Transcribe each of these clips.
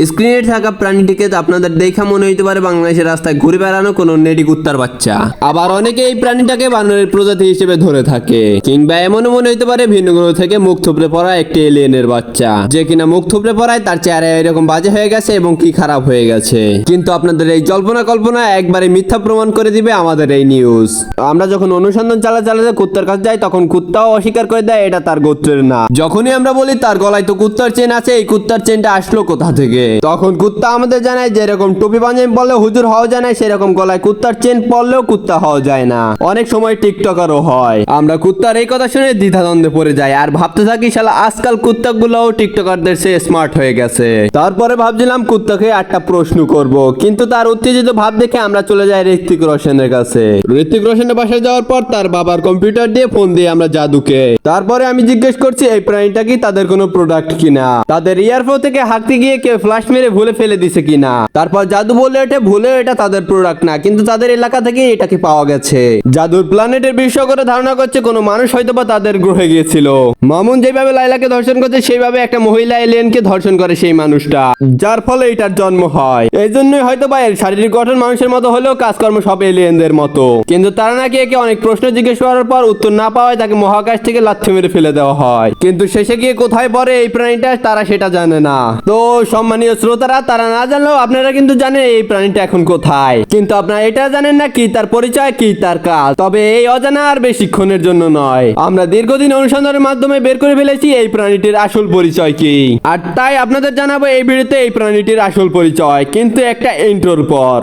স্ক্রিনে থাকা প্রাণীটিকে আপনাদের দেখা মনে হইতে পারে বাংলাদেশের রাস্তায় ঘুরে বেড়ানো কোনো নেডি কুত্তার বাচ্চা। আবার অনেকে এই প্রাণীটাকে বানরের প্রজাতি হিসেবে ধরে থাকে, কিংবা এমনও মনে হইতে পারে ভিন্ন গ্রহ থেকে মুখ থুবড়ে পড়া একটি এলিয়েনের বাচ্চা, যে কিনা মুখ থুবড়ে পড়ায় তার চেহারা এরকম বাজে হয়ে গেছে এবং কি খারাপ হয়ে গেছে। কিন্তু আপনাদের এই জল্পনা কল্পনা একবারে মিথ্যা প্রমাণ করে দিবে আমাদের এই নিউজ। আমরা যখন অনুসন্ধান চালাতে কুত্তার কাছে যাই, তখন কুত্তাও অস্বীকার করে দেয় এটা তার গোত্রের না। যখনই আমরা বলি তার গলায় তো কুত্তার চেন আছে, এই কুত্তার চেনটা আসলো কোথা থেকে, তখন কুত্তা আমাদের জানায় যেরকম টুপি পাঞ্জাবি পরলে হুজুর হওয়া যায় না, সেরকম গলায় কুত্তার চেন পরলেও কুত্তা হওয়া যায় না। অনেক সময় টিকটকারও হয়। আমরা কুত্তার এই কথা শুনে দ্বিধাদ্বন্দ্বে পড়ে যাই আর ভাবতে থাকি শালা আজকাল কুত্তাগুলোও টিকটকারদের চেয়ে স্মার্ট হয়ে গেছে। তারপরে ভাবছিলাম কুত্তাকে একটা প্রশ্ন করব, কিন্তু তার উত্তেজিত ভাব দেখে আমরা চলে যাই ঋত্বিক রোশনের কাছে। ঋত্বিক রোশনের বাসায় যাওয়ার পর তার বাবার কম্পিউটার দিয়ে ফোন দিয়ে আমরা জাদুকে। তারপরে আমি জিজ্ঞেস করছি এই প্রাণীটা কি তাদের কোনো প্রোডাক্ট কিনা, তাদের ইয়ারফোন থেকে হাঁকতে গিয়ে কেউ ফ্লাশ মেরে ভুলে ফেলে দিছে কিনা। তারপর জাদু বলে ওঠে ভুলে এটা তাদের প্রোডাক্ট না, কিন্তু তাদের এলাকা থেকে এটাকে পাওয়া গেছে। জাদুর প্ল্যানেটের বিষয় করে ধারণা করছে কোনো মানুষ হয়তো বা তাদের গ্রহে গিয়েছিল। মামুন যেভাবে লাইলাকে ধর্ষণ করছে সেইভাবে একটা মহিলা এলিয়েনকে ধর্ষণ করে সেই মানুষটা, যার ফলে এটার জন্ম হয়। এই জন্যই হয়তো বা এর শারীরিক গঠন মানুষের মতো হলেও কাজকর্ম সব এলিয়েনদের মতো। কিন্তু তারা নাকি একে অনেক প্রশ্ন জিজ্ঞেস করার পর উত্তর না পাওয়ায় তাকে মহাকাশ থেকে লাথি মেরে ফেলে দেওয়া হয়। কিন্তু শেষে গিয়ে কোথায় পড়ে এই প্রাণীটা তারা সেটা জানে না। তো সম্মানীয় শ্রোতারা, তারা না জানলেও আপনারা কিন্তু জানেন এই প্রাণীটা এখন কোথায়, কিন্তু আপনারা এটা জানেন না কি তার পরিচয় কি তার কাজ। তবে এই অজানা আর বেশিক্ষণের জন্য নয়, আমরা দীর্ঘদিন অনুসন্ধানের মাধ্যমে বের করে ফেলেছি এই প্রাণীটির আসল পরিচয় কি। আর তাই আপনাদের জানাবো এই ভিডিওতে এই প্রাণীটির আসল পরিচয়, কিন্তু একটা ইন্ট্রোর পর।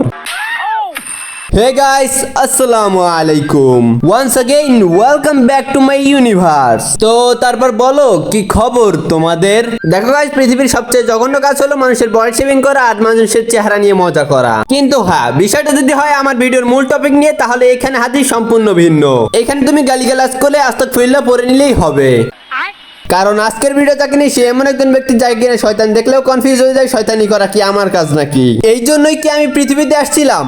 Hey guys, আসসালামু আলাইকুম। Once again welcome back to my universe। তো তারপর বলো কি খবর তোমাদের। দেখো গাইস, পৃথিবীর সবচেয়ে জঘন্য কাজ হলো মানুষের বডি শেভিং করা আর মানুষের চেহারা নিয়ে মজা করা। কিন্তু হ্যাঁ, বিষয়টা যদি হয় আমার ভিডিওর মূল টপিক নিয়ে, তাহলে এখানে হাদিস সম্পূর্ণ ভিন্ন। এখানে তুমি গালিগালাজ করে আস্তাগফিরুল্লাহ পড়ে নিলেই হবে। কারণ আজকের ভিডিওটাকে নিয়ে সে এমন একজন ব্যক্তি যাই কিনা শয়তান দেখলেও কনফিউজ হয়ে যায় শয়তানি করা কি আমার কাজ নাকি। এই জন্যই কি আমি পৃথিবীতে আসছিলাম?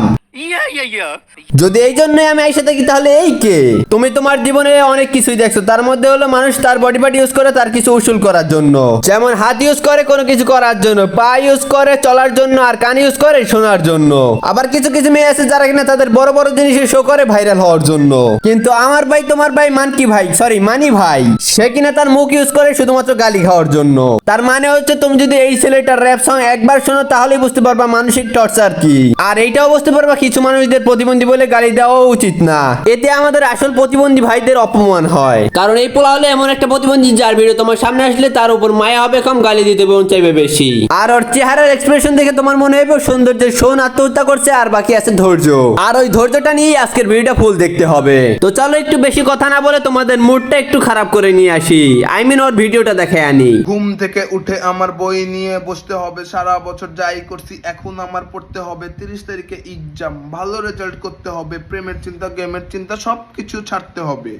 যদি এই জন্যই আমি আইসা থাকি তাহলে এই কে? তুমি তোমার জীবনে অনেক কিছুই দেখছো, তার মধ্যে হলো মানুষ তার বডি পার্ট ইউজ করে তার কিছু উসুল করার জন্য। যেমন হাত ইউজ করে কোনো কিছু করার জন্য, পা ইউজ করে চলার জন্য, আর কান ইউজ করে শোনার জন্য। আবার কিছু কিছু মেয়ে আছে যারা কিনা তাদের বড় বড় জিনিসের শো করে ভাইরাল হওয়ার জন্য। কিন্তু আমার ভাই, তোমার ভাই মানকি ভাই, সরি মানি ভাই, সে কিনা তার মুখ ইউজ করে শুধুমাত্র গালি খাওয়ার জন্য। তার মানে হচ্ছে তুমি যদি এই ছেলেটার র‍্যাপ সং একবার শোনো তাহলেই বুঝতে পারবা মানসিক টর্চার কি। আর এইটাও বুঝতে পারবা কিছু মানুষদের প্রতিবন্ধী বলে গালি দেওয়া উচিত না। এতে আমাদের আসল প্রতিবন্ধী ভাইদের অপমান হয়। কারণ এই পোলা হলে এমন একটা প্রতিবন্ধী যার ভিডিও তোমার সামনে আসলে তার উপর মায়া হবে কম, গালি দিতে মন চাইবে বেশি। আর ওর চেহারার এক্সপ্রেশন দেখে তোমার মনে হবে সৌন্দর্যের শোন আত্মহত্যা করছে, আর বাকি আছে ধৈর্য। আর ওই ধৈর্যটা নিয়েই আজকের ভিডিওটা ফুল দেখতে হবে। তো চলো একটু বেশি কথা না বলে তোমাদের মুডটা একটু খারাপ করে নিয়ে আসি। আই মিন ওর ভিডিওটা দেখে আনি। ঘুম থেকে উঠে আমার বই নিয়ে বসতে হবে, সারা বছর যাই করছি এখন আমার পড়তে হবে, 30 তারিখে এক্সাম, ভালো রেজাল্ট করতে হবে, প্রেমের চিন্তা গেমের চিন্তা সবকিছু ছাড়তে হবে।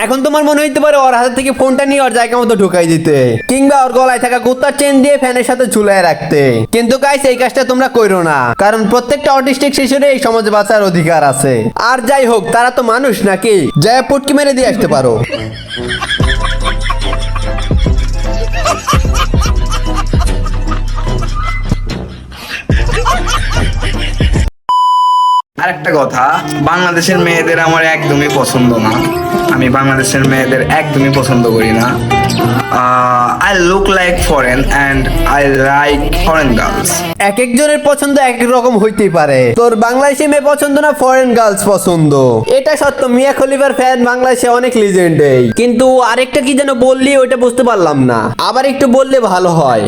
এখন তোমার মনে হইতে পারে ওর হাতে থেকে ফোনটা নিয়ে ওর জায়গা মতো ঢুকাই দিতে, কিংবা ওর গলায় থাকা কুত্তার চেন দিয়ে ফ্যানের সাথে ঝুলায় রাখতে। কিন্তু গাইস এই কাজটা তোমরা কইরো না, কারণ প্রত্যেকটা অটিস্টিক শিশুরে এই সমাজে বাঁচার অধিকার আছে। আর যাই হোক, তারা তো মানুষ নাকি, যায় পুটকি মেরে দিয়ে আসতে পারো। আরেকটা কথা, বাংলাদেশের মেয়েদের আমার একদমই পছন্দ না। আমি বাংলাদেশের মেয়েদের একদমই পছন্দ করি না। I look like foreign and I like foreign girls. এক একজনের পছন্দ এক এক রকম হইতেই পারে। তোর বাংলাদেশি মেয়ে পছন্দ না ফরেন গার্লস পছন্দ, এটা সত্য। মিয়া খলিফার ফ্যান বাংলাদেশে অনেক লিজেন্ড। কিন্তু আরেকটা কি যেন বললি, ওইটা বুঝতে পারলাম না, আবার একটু বললে ভালো হয়।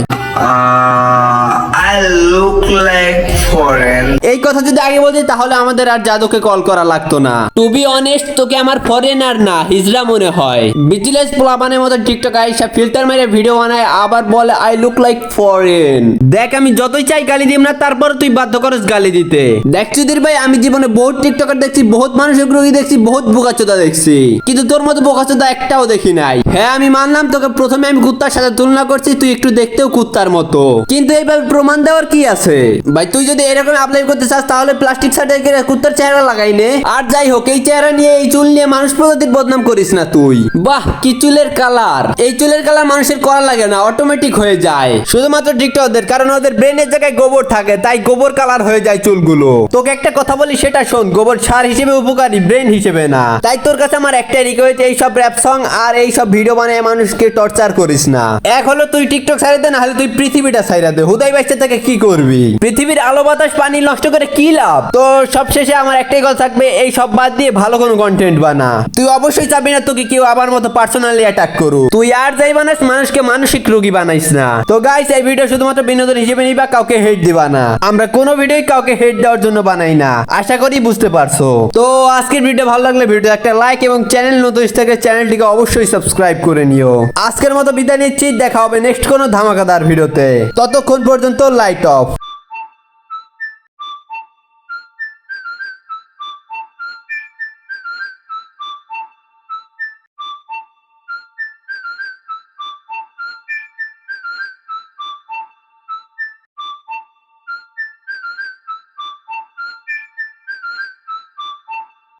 I look like foreign. এই কথা যদি আগে বলতি তাহলে আমাদের আর জাদুকে কল করা লাগতো না। টু বি অনেস্ট, তোকে আমার ফরেনার না হিজড়া মনে হয়। বিজনেস প্লাবানের মতো টিকটক আইসা ফিল্টার মেরে ভিডিও বানায় আবার বলে আই লুক লাইক ফরেন। দেখ আমি যতই চাই গালি দিব না, তারপর তুই বাধ্য করস গালি দিতে। দেখ সুধীর ভাই, আমি জীবনে বহুত টিকটকার দেখছি, বহুত মানুষের গ্রহী দেখছি, বহুত বোকাচোদা দেখছি, কিন্তু তোর মতো বোকাচোদা একটাও দেখি নাই। হ্যাঁ আমি মানলাম তোকে প্রথমে আমি কুত্তার সাথে তুলনা করছি, তুই একটু দেখতেও কুত্তার কুত্তার মতো। কিন্তু এইভাবে প্রমাণ দেওয়ার কি আছে ভাই? তুই যদি এরকম অ্যাপ্লাই করতে চাস তাহলে প্লাস্টিক সার্জারি করে কুত্তার চেহারা লাগাই নে। আর যাই হোক, এই চেহারা নিয়ে, এই চুল নিয়ে মানুষ প্রজাতির বদনাম করিস না তুই। বাহ, কি চুলের কালার! এই চুলের কালার মানুষের করা লাগে না, অটোমেটিক হয়ে যায় শুধুমাত্র টিকটকদের, কারণ ওদের ব্রেনের জায়গায় গোবর থাকে, তাই গোবর কালার হয়ে যায় চুলগুলো। তোকে একটা কথা বলি, সেটা শোন, গোবর সার হিসেবে উপকারী, ব্রেন হিসেবে না। তাই তোর কাছে আমার একটাই রিকোয়েস্ট, এই সব র‍্যাপ সং আর এই সব ভিডিও বানায় মানুষকে টর্চার করিস না। এক হলো তুই টিকটক ছাড়ে দে, না হলে তুই পৃথিবীটা ছাইরা দে। হুদাই বাইচতে থেকে কি করবি? পৃথিবীর আলো বাতাস পানি নষ্ট করে কি লাভ? তো সবশেষে আমার একটাই কথা থাকবে, এই সব বাদ দিয়ে ভালো কোনো কন্টেন্ট বানা। তুই অবশ্যই চাবি না তোকে কেউ আবার মতো পার্সোনালি অ্যাটাক করু। তুই আর যাই বানাস, মানুষকে মানসিক রোগী বানাইস না। তো গাইস, এই ভিডিও শুধুমাত্র বিনোদন হিসেবে নিবা, কাউকে হেট দিবা না। আমরা কোনো ভিডিওই কাউকে হেট দেওয়ার জন্য বানাই না, আশা করি বুঝতে পারছো। তো আজকের ভিডিও ভালো লাগলে ভিডিও একটা লাইক এবং চ্যানেল নতুন থেকে চ্যানেলটিকে অবশ্যই সাবস্ক্রাইব করে নিও। আজকের মতো বিদায় নিচ্ছি, দেখা হবে নেক্সট কোনো ধামাকাদার ভিডিওতে। ততক্ষণ পর্যন্ত লাইট অফ।